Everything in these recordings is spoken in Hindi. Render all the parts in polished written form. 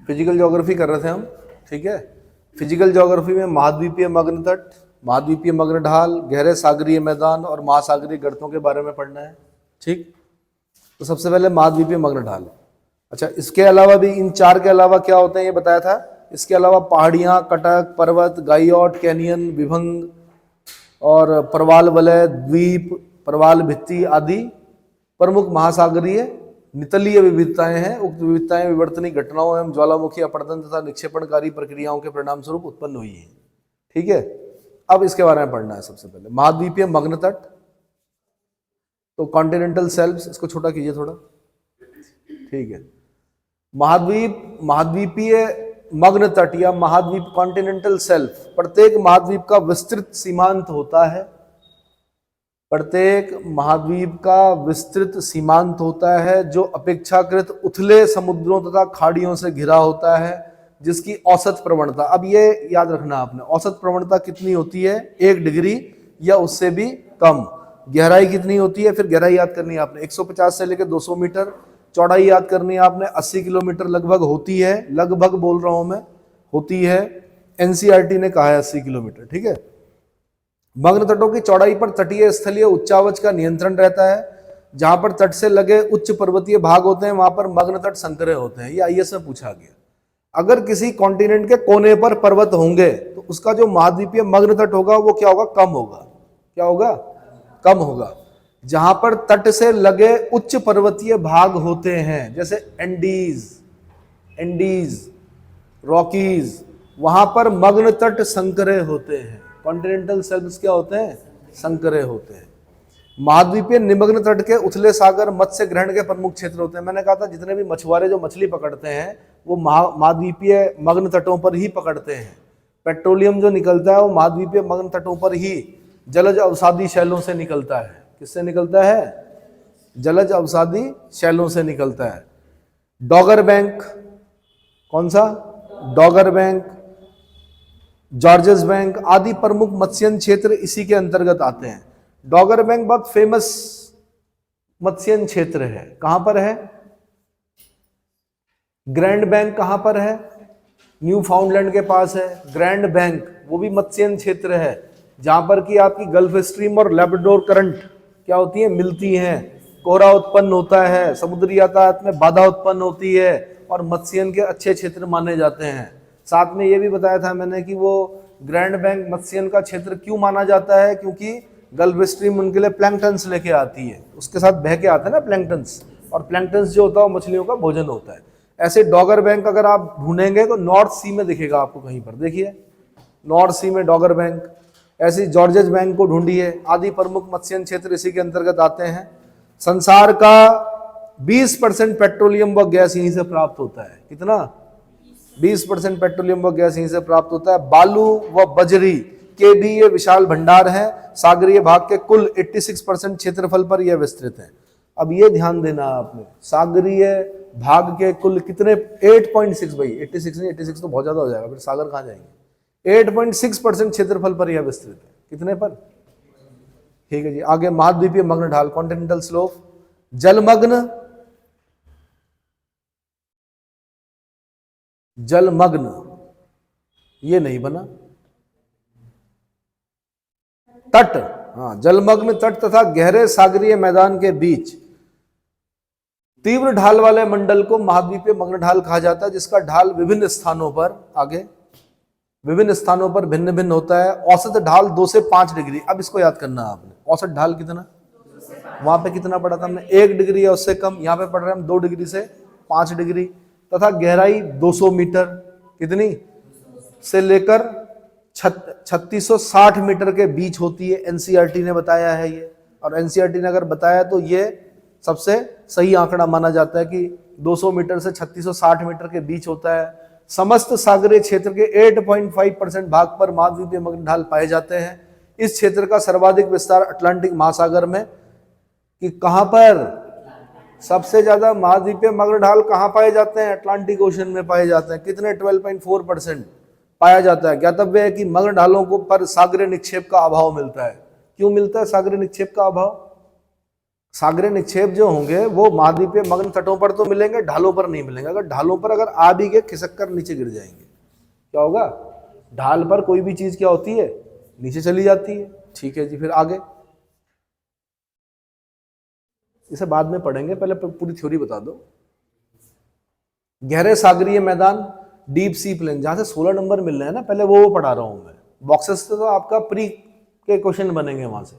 फिजिकल ज्योग्राफी कर रहे थे हम, ठीक है। फिजिकल ज्योग्राफी में महाद्वीपीय मग्न तट, महाद्वीपीय मग्न ढाल, गहरे सागरीय मैदान और महासागरीय गर्तों के बारे में पढ़ना है, ठीक। तो सबसे पहले महाद्वीपीय मग्न ढाल। अच्छा, इसके अलावा भी इन चार के अलावा क्या होते हैं ये बताया था। इसके अलावा पहाड़ियाँ, कटक, पर्वत, गाइयोट, कैनियन, विभंग और प्रवाल वलय, द्वीप, प्रवाल भित्ति आदि प्रमुख महासागरीय नितलीय विविधताएं हैं। उक्त विविधताएं विवर्तनिक घटनाओं एवं ज्वालामुखी अपरदन तथा निक्षेपणकारी प्रक्रियाओं के परिणाम स्वरूप उत्पन्न हुई है, ठीक है। अब इसके बारे में पढ़ना है सबसे पहले। महाद्वीपीय मग्न तट, तो कॉन्टिनेंटल शेल्फ्स, इसको छोटा कीजिए थोड़ा, ठीक है। महाद्वीपीय मग्न तट या महाद्वीप कॉन्टिनेंटल शेल्फ, प्रत्येक महाद्वीप का विस्तृत सीमांत होता है। प्रत्येक महाद्वीप का विस्तृत सीमांत होता है जो अपेक्षाकृत उथले समुद्रों तथा खाड़ियों से घिरा होता है, जिसकी औसत प्रवणता, अब ये याद रखना आपने, औसत प्रवणता कितनी होती है, 1 डिग्री या उससे भी कम। गहराई कितनी होती है, फिर गहराई याद करनी है आपने, 150 से लेकर 200 मीटर। चौड़ाई याद करनी है आपने, 80 किलोमीटर लगभग होती है, लगभग बोल रहा हूं मैं, होती है। एनसीईआरटी ने कहा है 80 किलोमीटर, ठीक है। मग्न तटों की चौड़ाई पर तटीय स्थलीय उच्चावच का नियंत्रण रहता है। जहां पर तट से लगे उच्च पर्वतीय भाग होते हैं वहां पर मग्न तट संकरे होते हैं। ये आईएएस में पूछा गया। अगर किसी कॉन्टिनेंट के कोने पर पर्वत होंगे तो उसका जो महाद्वीपीय मग्न तट होगा वो क्या होगा, कम होगा। क्या होगा, कम होगा। जहां पर तट से लगे उच्च पर्वतीय भाग होते हैं, जैसे एंडीज, रॉकीज, वहां पर मग्न तट संकरे होते हैं। कॉन्टिनेंटल शेल्फ्स क्या होते हैं, संकरे होते हैं। महाद्वीपीय निमग्न तट के उथले सागर मत्स्य ग्रहण के प्रमुख क्षेत्र होते हैं। मैंने कहा था जितने भी मछुआरे जो मछली पकड़ते हैं वो महाद्वीपीय मग्न तटों पर ही पकड़ते हैं। पेट्रोलियम जो निकलता है वो महाद्वीपीय मग्न तटों पर ही जलज अवसादी शैलों से निकलता है। किससे निकलता है, जलज अवसादी शैलों से निकलता है। डॉगर बैंक, कौन सा, डॉगर बैंक, जॉर्जेस बैंक आदि प्रमुख मत्स्यन क्षेत्र इसी के अंतर्गत आते हैं। डॉगर बैंक बहुत फेमस मत्स्यन क्षेत्र है। कहां पर है, ग्रैंड बैंक कहां पर है, न्यू फाउंडलैंड के पास है। ग्रैंड बैंक वो भी मत्स्यन क्षेत्र है जहां पर कि आपकी गल्फ स्ट्रीम और लैब्राडोर करंट क्या होती है, मिलती हैं। कोहरा उत्पन्न होता है, समुद्री यातायात में बाधा उत्पन्न होती है और मत्स्यन के अच्छे क्षेत्र माने जाते हैं। साथ में ये भी बताया था मैंने कि वो ग्रैंड बैंक मत्स्यन का क्षेत्र क्यों माना जाता है, क्योंकि गल्फ स्ट्रीम उनके लिए प्लैंकटन्स लेके आती है, उसके साथ बह के आते हैं ना प्लैंकटन्स, और प्लैंकटन्स जो होता है वो मछलियों का भोजन होता है। ऐसे डॉगर बैंक अगर आप ढूंढेंगे तो नॉर्थ सी में दिखेगा आपको कहीं पर, देखिए नॉर्थ सी में डॉगर बैंक। ऐसी जॉर्जेस बैंक को ढूंढिए, आदि प्रमुख मत्स्यन क्षेत्र इसी के अंतर्गत आते हैं। संसार का 20% पेट्रोलियम व गैस यहीं से प्राप्त होता है। कितना, 20% पेट्रोलियम व गैस यहीं से प्राप्त होता है। बालू व बजरी के भी ये विशाल भंडार है। सागरीय भाग के कुल 86% क्षेत्रफल पर यह विस्तृत है। अब ये ध्यान देना आपने, सागरीय भाग के कुल कितने, 8.6 भाई, 86 नहीं, 86 तो बहुत ज्यादा हो जाएगा, फिर सागर कहां जाएंगे। 8.6% क्षेत्रफल पर यह विस्तृत है। कितने पर, ठीक है जी। आगे महाद्वीपीय मग्न ढाल, कॉन्टिनेंटल स्लोप, जलमग्न, जलमग्न ये नहीं बना, तट, हाँ, जलमग्न तट तथा गहरे सागरीय मैदान के बीच तीव्र ढाल वाले मंडल को महाद्वीपीय मग्न ढाल कहा जाता है, जिसका ढाल विभिन्न स्थानों पर, आगे विभिन्न स्थानों पर भिन्न भिन्न होता है। औसत ढाल 2 से 5 डिग्री। अब इसको याद करना है आपने, औसत ढाल कितना, वहां पे कितना पढ़ा था हमने, 1 डिग्री या उससे कम। यहां पे पढ़ रहे हैं हम 2 डिग्री से 5 डिग्री। तथा गहराई 200 मीटर, कितनी, से लेकर 3660 मीटर के बीच होती है। एनसीईआरटी ने बताया है ये, और एनसीईआरटी ने अगर बताया तो ये सबसे सही आंकड़ा माना जाता है कि 200 मीटर से 3660 मीटर के बीच होता है। समस्त सागरीय क्षेत्र के 8.5% भाग पर महाद्वीपीय मग्न ढाल पाए जाते हैं। इस क्षेत्र का सर्वाधिक विस्तार अटलांटिक महासागर में, कि कहां पर सबसे ज्यादा महाद्वीपीय मग्न ढाल कहां पाए जाते हैं, अटलांटिक ओशन में पाए जाते हैं। कितने, 12.4% पाया जाता है। ज्ञातव्य है कि मग्न ढालों को पर सागरीय निक्षेप का अभाव मिलता है। क्यों मिलता है सागरीय निक्षेप का अभाव, सागरीय निक्षेप जो होंगे वो महाद्वीपीय मग्न तटों पर तो मिलेंगे, ढालों पर नहीं मिलेंगे। अगर ढालों पर अगर आ भी गए, खिसक कर नीचे गिर जाएंगे। क्या होगा? ढाल पर कोई भी चीज क्या होती है? नीचे चली जाती है। ठीक है जी, फिर आगे इसे बाद में पढ़ेंगे, पहले पूरी थ्योरी बता दो। गहरे सागरीय मैदान, डीप सी प्लेन, जहां से 16 नंबर मिल रहे हैं ना, पहले वो पढ़ा रहा हूं मैं। बॉक्सेस तो आपका प्री के क्वेश्चन बनेंगे वहां से।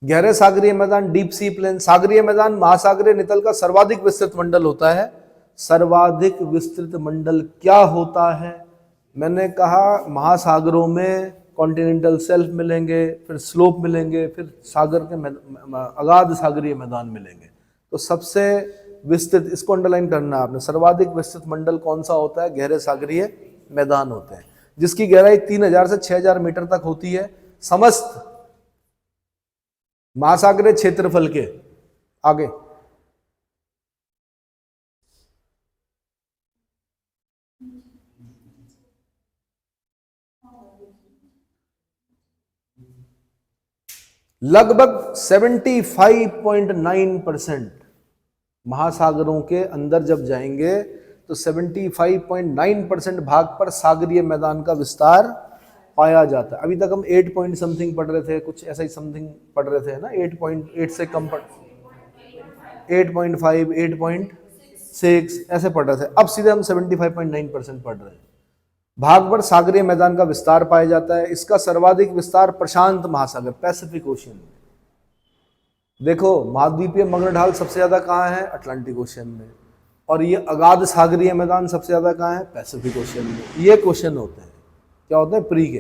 गहरे सागरीय मैदान, डीप सी प्लेन। सागरीय मैदान महासागरीय नितल का सर्वाधिक विस्तृत मंडल होता है। सर्वाधिक विस्तृत मंडल क्या होता है? मैंने कहा महासागरों में कॉन्टिनेंटल सेल्फ मिलेंगे, फिर स्लोप मिलेंगे, फिर सागर के अगाध सागरीय मैदान मिलेंगे। तो सबसे विस्तृत, इसको अंडरलाइन करना है आपने, सर्वाधिक विस्तृत मंडल कौन सा होता है? गहरे सागरीय मैदान होते हैं, जिसकी गहराई 3000 से 6000 मीटर तक होती है समस्त महासागरीय क्षेत्रफल के। आगे लगभग 75.9% महासागरों के अंदर जब जाएंगे तो 75.9% भाग पर सागरीय मैदान का विस्तार पाया जाता है। अभी तक हम 8 पॉइंट समथिंग पढ़ रहे थे, कुछ ऐसा ही समथिंग पढ़ रहे थे ना, 8.8 से कम पढ़, 8.5, 8.6 ऐसे पढ़ रहे थे। अब सीधे हम 75.9% पढ़ रहे हैं। भाग पर सागरीय मैदान का विस्तार पाया जाता है। इसका सर्वाधिक विस्तार प्रशांत महासागर, पैसिफिक ओशियन। देखो महाद्वीपीय मग्न ढाल सबसे ज्यादा कहाँ है? अटलांटिक ओशियन में। और ये अगाध सागरीय मैदान सबसे ज्यादा कहाँ है? पैसिफिक ओशियन में। ये क्वेश्चन होते हैं, क्या होते हैं? प्री के।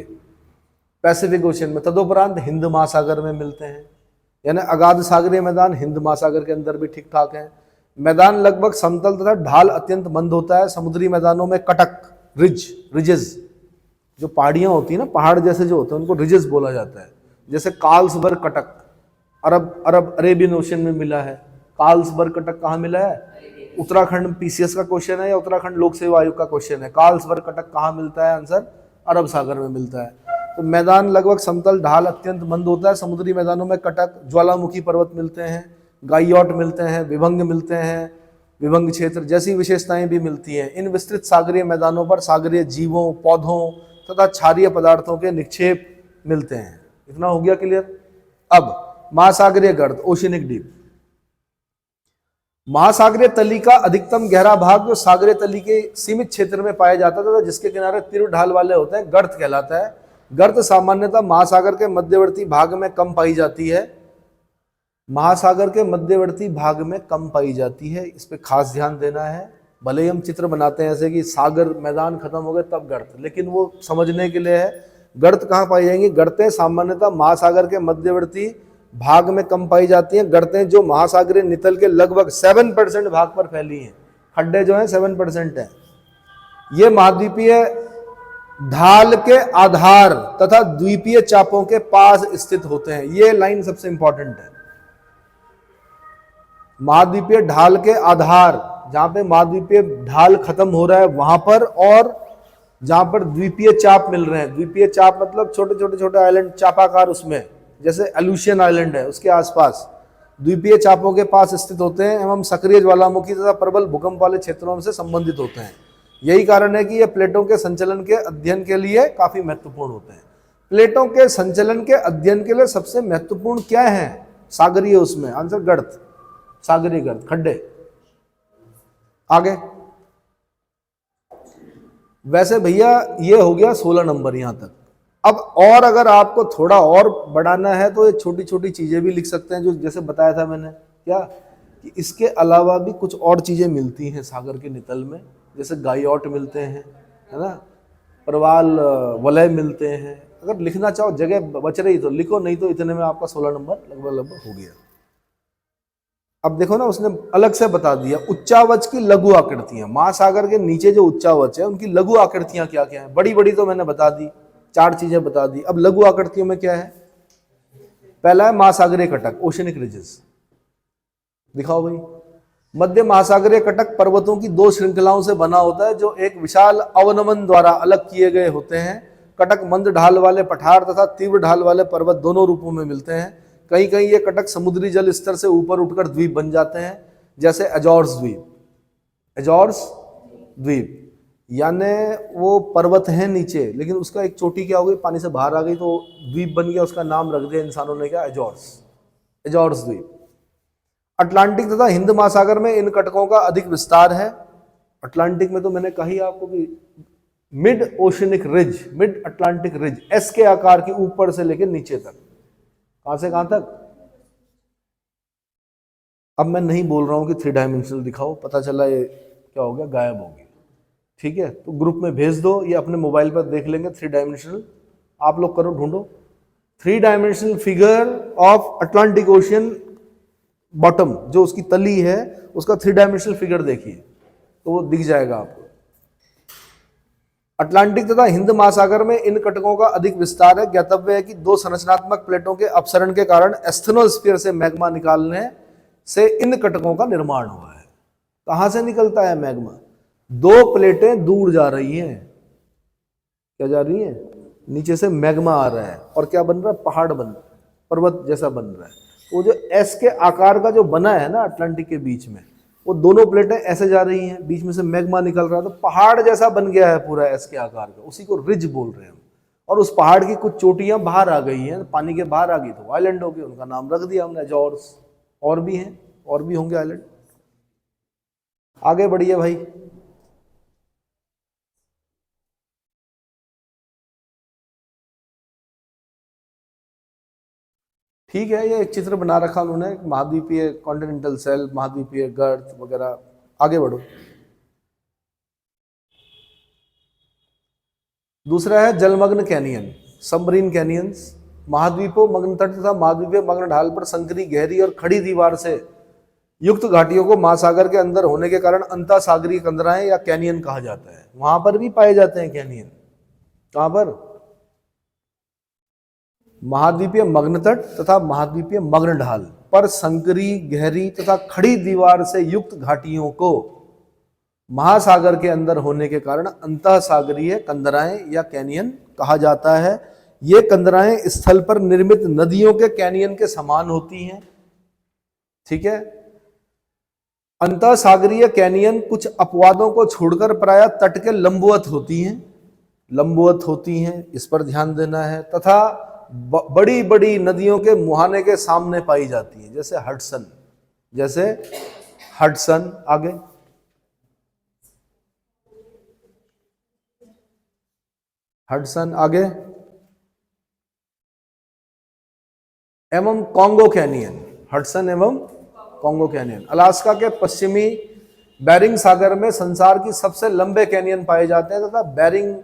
पैसिफिक ओशियन में, तदुपरांत हिंद महासागर में मिलते हैं, यानी अगाध सागरीय मैदान हिंद महासागर के अंदर भी ठीक ठाक है। मैदान लगभग समतल तथा ढाल अत्यंत मंद होता है। समुद्री मैदानों में कटक, रिजेस, जो पहाड़ियां होती है ना, पहाड़ जैसे जो होते हैं, उनको रिजेस बोला जाता है। जैसे कार्ल्सबर्ग कटक अरेबियन ओशियन में मिला है। कार्ल्सबर्ग कटक कहाँ मिला है? उत्तराखंड, पीसीएस का क्वेश्चन है या उत्तराखंड लोक सेवा आयोग का क्वेश्चन है। कार्ल्सबर्ग कटक कहाँ मिलता है? आंसर अरब सागर में मिलता है। तो मैदान लगभग समतल, ढाल अत्यंत मंद होता है। समुद्री मैदानों में कटक, ज्वालामुखी पर्वत मिलते हैं, गाइयोट मिलते हैं, विभंग मिलते हैं, विभंग क्षेत्र जैसी विशेषताएं भी मिलती हैं। इन विस्तृत सागरीय मैदानों पर सागरीय जीवों, पौधों तथा क्षारीय पदार्थों के निक्षेप मिलते हैं। इतना हो गया क्लियर? अब महासागरीय गर्त, ओशियनिक डीप। महासागरीय तली का अधिकतम गहरा भाग जो सागरीय तली के सीमित क्षेत्र में पाया जाता था, जिसके किनारे तीव्र ढाल वाले होते हैं, गर्त कहलाता है। गर्त सामान्यतः महासागर के मध्यवर्ती भाग में कम पाई जाती है। महासागर के मध्यवर्ती भाग में कम पाई जाती है, इस पे खास ध्यान देना है। भले ही हम चित्र बनाते हैं ऐसे कि सागर मैदान खत्म हो गए तब गर्त, लेकिन वो समझने के लिए है। गर्त कहाँ पाई जाएंगी? गर्तें सामान्यतः महासागर के मध्यवर्ती भाग में कम पाई जाती हैं। गर्तें जो महासागरीय नितल के लगभग 7% भाग पर फैली हैं। खड्डे जो हैं 7% हैं। ये महाद्वीपीय ढाल के आधार तथा द्वीपीय चापों के पास स्थित होते हैं। ये लाइन सबसे इंपॉर्टेंट है। महाद्वीपीय ढाल के आधार, जहां पे महाद्वीपीय ढाल खत्म हो रहा है वहां पर, और जहां पर द्वीपीय चाप मिल रहे हैं। द्वीपीय चाप मतलब छोटे छोटे आइलैंड, चापाकार, उसमें जैसे एलुशियन आइलैंड है उसके आसपास द्वीपीय चापों के पास स्थित होते हैं एवं सक्रिय ज्वालामुखी तथा प्रबल भूकंप वाले क्षेत्रों से संबंधित होते हैं। यही कारण है कि ये प्लेटों के संचलन के अध्ययन के लिए काफी महत्वपूर्ण होते हैं। प्लेटों के संचलन के अध्ययन के लिए सबसे महत्वपूर्ण क्या है? सागरीय, उसमें आंसर गर्त, सागरीय गर्त, खड्डे। आगे वैसे भैया ये हो गया 16 नंबर यहां तक। अब और अगर आपको थोड़ा और बढ़ाना है तो ये छोटी छोटी चीजें भी लिख सकते हैं, जो जैसे बताया था मैंने, क्या कि इसके अलावा भी कुछ और चीजें मिलती हैं सागर के नितल में, जैसे गाइयोट मिलते हैं, है ना, प्रवाल वलय मिलते हैं। अगर लिखना चाहो, जगह बच रही तो लिखो, नहीं तो इतने में आपका 16 नंबर लगभग हो गया। अब देखो ना, उसने अलग से बता दिया उच्चावच की लघु आकृतियां। महासागर के नीचे जो उच्चावच है उनकी लघु आकृतियां क्या क्या है। बड़ी बड़ी तो मैंने बता दी, 4 चीजें बता दी। अब लघु आकृतियों में क्या है? पहला है महासागरीय कटक, ओशनिक रिजेस। दिखाओ भाई। मध्य महासागरीय कटक पर्वतों की 2 श्रृंखलाओं से बना होता है, जो एक विशाल अवनमन द्वारा अलग किए गए होते हैं। कटक मंद ढाल वाले पठार तथा तीव्र ढाल वाले पर्वत दोनों रूपों में मिलते हैं। कहीं कहीं ये कटक समुद्री जल स्तर से ऊपर उठकर द्वीप बन जाते हैं, जैसे अजोर्स द्वीप। अजोर्स द्वीप यानी वो पर्वत है नीचे, लेकिन उसका एक चोटी क्या हो गई, पानी से बाहर आ गई तो द्वीप बन गया, उसका नाम रख दिया इंसानों ने क्या, अजोर्स, अजोर्स द्वीप। अटलांटिक तथा हिंद महासागर में इन कटकों का अधिक विस्तार है। अटलांटिक में तो मैंने कही आपको कि mid oceanic ridge, mid Atlantic ridge, S के आकार की, ऊपर से लेकर नीचे तक। कहां से कहां तक? अब मैं नहीं बोल रहा हूं कि 3 डायमेंशनल दिखाओ, पता चला ये क्या हो गया, गायब हो गया। ठीक है, तो ग्रुप में भेज दो, ये अपने मोबाइल पर देख लेंगे 3 डायमेंशनल। आप लोग करो, ढूंढो 3 dimensional figure of Atlantic ocean bottom, जो उसकी तली है उसका 3 डायमेंशनल फिगर देखिए तो वो दिख जाएगा आपको। अटलांटिक तथा हिंद महासागर में इन कटकों का अधिक विस्तार है। ज्ञातव्य है कि 2 संरचनात्मक प्लेटों के अपसरण के कारण एस्थेनोस्फीयर से मैग्मा निकालने से इन कटकों का निर्माण हुआ है। कहां से निकलता है मैग्मा? 2 प्लेटें दूर जा रही हैं, क्या जा रही हैं? नीचे से मैग्मा आ रहा है और क्या बन रहा है, पहाड़ बन, पर्वत जैसा बन रहा है। वो जो एस के आकार का जो बना है ना अटलांटिक के बीच में, वो दोनों प्लेटें ऐसे जा रही हैं, बीच में से मैग्मा निकल रहा है, तो पहाड़ जैसा बन गया है पूरा एस के आकार का, उसी को रिज बोल रहे हैं हम। और उस पहाड़ की कुछ चोटियां बाहर आ गई हैं, पानी के बाहर आ गई तो आइलैंड हो गए, उनका नाम रख दिया हमने अजोर्स। और भी हैं, और भी होंगे आइलैंड। आगे बढ़िए भाई। ठीक है, ये एक चित्र बना रखा उन्होंने, महाद्वीपीय कॉन्टिनेंटल शेल्फ, महाद्वीपीय गर्त वगैरह। आगे बढ़ो। दूसरा है जलमग्न कैनियन, सबमरीन कैनियंस। महाद्वीपों, मग्न तट तथा महाद्वीपीय मग्न ढाल पर संकरी, गहरी और खड़ी दीवार से युक्त घाटियों को महासागर के अंदर होने के कारण अंतःसागरीय कंदराएं या कैनियन कहा जाता है। वहां पर भी पाए जाते हैं कैनियन। कहां पर? महाद्वीपीय मग्न तट तथा महाद्वीपीय मग्न ढाल पर संकरी, गहरी तथा खड़ी दीवार से युक्त घाटियों को महासागर के अंदर होने के कारण अंतःसागरीय कंदराएं या कैनियन कहा जाता है। ये कंदराएं स्थल पर निर्मित नदियों के कैनियन के समान होती हैं। ठीक है, अंतःसागरीय कैनियन कुछ अपवादों को छोड़कर प्रायः तट के लंबवत होती हैं, लंबवत होती हैं, इस पर ध्यान देना है, तथा बड़ी बड़ी नदियों के मुहाने के सामने पाई जाती है, जैसे हडसन, जैसे हडसन। आगे हडसन, आगे एवं कॉन्गो कैनियन, हडसन एवं कॉन्गो कैनियन। अलास्का के पश्चिमी बेरिंग सागर में संसार की सबसे लंबे कैनियन पाए जाते हैं तथा बेरिंग,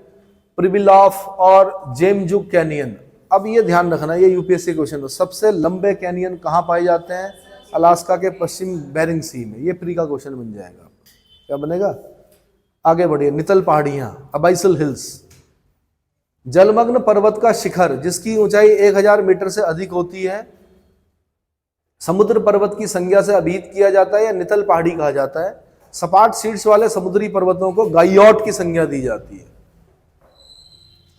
प्रिबिलॉफ और जेमजुक कैनियन। अब ये ध्यान रखना, ये यूपीएससी क्वेश्चन है, सबसे लंबे कैनियन कहाँ पाए जाते हैं? अलास्का के पश्चिम बेरिंग सी में। ये प्री का क्वेश्चन बन जाएगा। क्या बनेगा? आगे बढ़िए। नितल पहाड़ियां, अबाइसल हिल्स। जलमग्न पर्वत का शिखर जिसकी ऊंचाई 1000 मीटर से अधिक होती है, समुद्र पर्वत की संज्ञा से अभिहित किया जाता है या नितल पहाड़ी कहा जाता है। सपाट शीर्ष वाले समुद्री पर्वतों को गाइयोट की संज्ञा दी जाती है।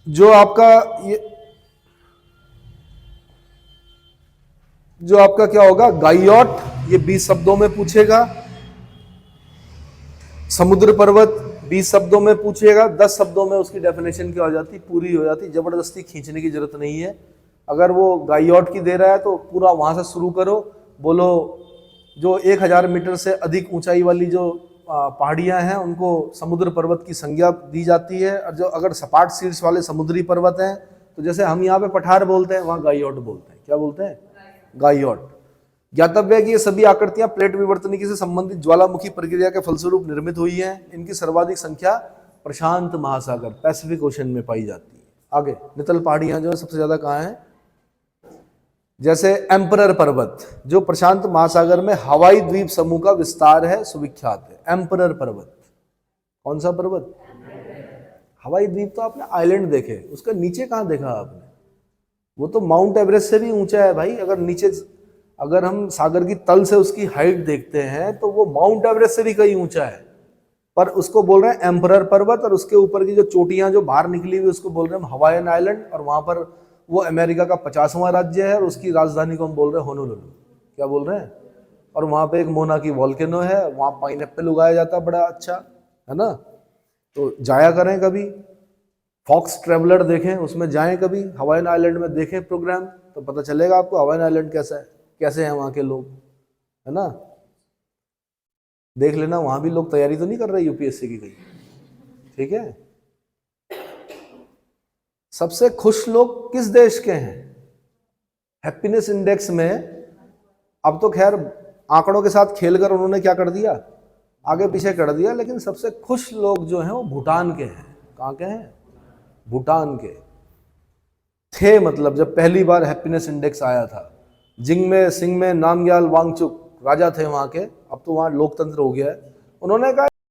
जो आपका क्या होगा, गाइयोट, ये 20 शब्दों में पूछेगा। समुद्र पर्वत 20 शब्दों में पूछेगा, 10 शब्दों में उसकी डेफिनेशन क्या हो जाती, पूरी हो जाती। जबरदस्ती खींचने की जरूरत नहीं है। अगर वो गाइयोट की दे रहा है तो पूरा वहां से शुरू करो, बोलो जो 1000 मीटर से अधिक ऊंचाई वाली जो पहाड़ियां हैं उनको समुद्र पर्वत की संज्ञा दी जाती है। और जो अगर सपाट शीर्ष वाले समुद्री पर्वत हैं तो जैसे हम यहाँ पे पठार बोलते हैं, वहां गाइयोट बोलते हैं। क्या बोलते हैं? गाइयोट। ज्ञातव्य है कि ये सभी आकृतियां प्लेट विवर्तनिकी से संबंधित ज्वालामुखी प्रक्रिया के फलस्वरूप निर्मित हुई हैं। इनकी सर्वाधिक संख्या प्रशांत महासागर, पैसिफिक ओशन में पाई जाती है। आगे नितल पहाड़ियां जो है सबसे ज्यादा कहाँ हैं? जैसे एम्परर पर्वत जो प्रशांत महासागर में हवाई द्वीप समूह का विस्तार है, सुविख्यात है। एम्परर पर्वत, कौन सा पर्वत? हवाई द्वीप तो आपने आइलैंड देखे, उसका नीचे कहाँ देखा आपने? वो तो माउंट एवरेस्ट से भी ऊंचा है भाई। अगर हम सागर की तल से उसकी हाइट देखते हैं तो वो माउंट एवरेस्ट से भी कहीं ऊंचा है, पर उसको बोल रहे हैं एम्परर पर्वत। और उसके ऊपर की जो चोटियां जो बाहर निकली हुई उसको बोल रहे हैं हम हवाईयन आइलैंड। और वहां पर वो अमेरिका का 50वां राज्य है और उसकी राजधानी को हम बोल रहे हैं होनोलुलु। क्या बोल रहे हैं? और वहाँ पे एक मोना की वॉल्केनो है, वहाँ पाइनएप्पल उगाया जाता है, बड़ा अच्छा है ना। तो जाया करें कभी, फॉक्स ट्रेवलर देखें, उसमें जाएं कभी, हवाईन आइलैंड में देखें प्रोग्राम, तो पता चलेगा आपको हवाईन आइलैंड कैसा है, कैसे हैं वहाँ के लोग, है ना। देख लेना, वहाँ भी लोग तैयारी तो नहीं कर रहे यूपीएससी की कहीं, ठीक है। सबसे खुश लोग किस देश के हैं? हैप्पीनेस इंडेक्स में अब तो खैर आंकड़ों के साथ खेलकर उन्होंने क्या कर दिया, आगे पीछे कर दिया, लेकिन सबसे खुश लोग जो हैं वो भूटान के हैं। कहाँ के हैं? भूटान के थे, मतलब जब पहली बार हैप्पीनेस इंडेक्स आया था, जिंगमे सिंगमे नामग्याल वांगचुक राजा थे वहाँ के, अब तो वहाँ लोकतंत्र हो गया है। उन्होंने कहा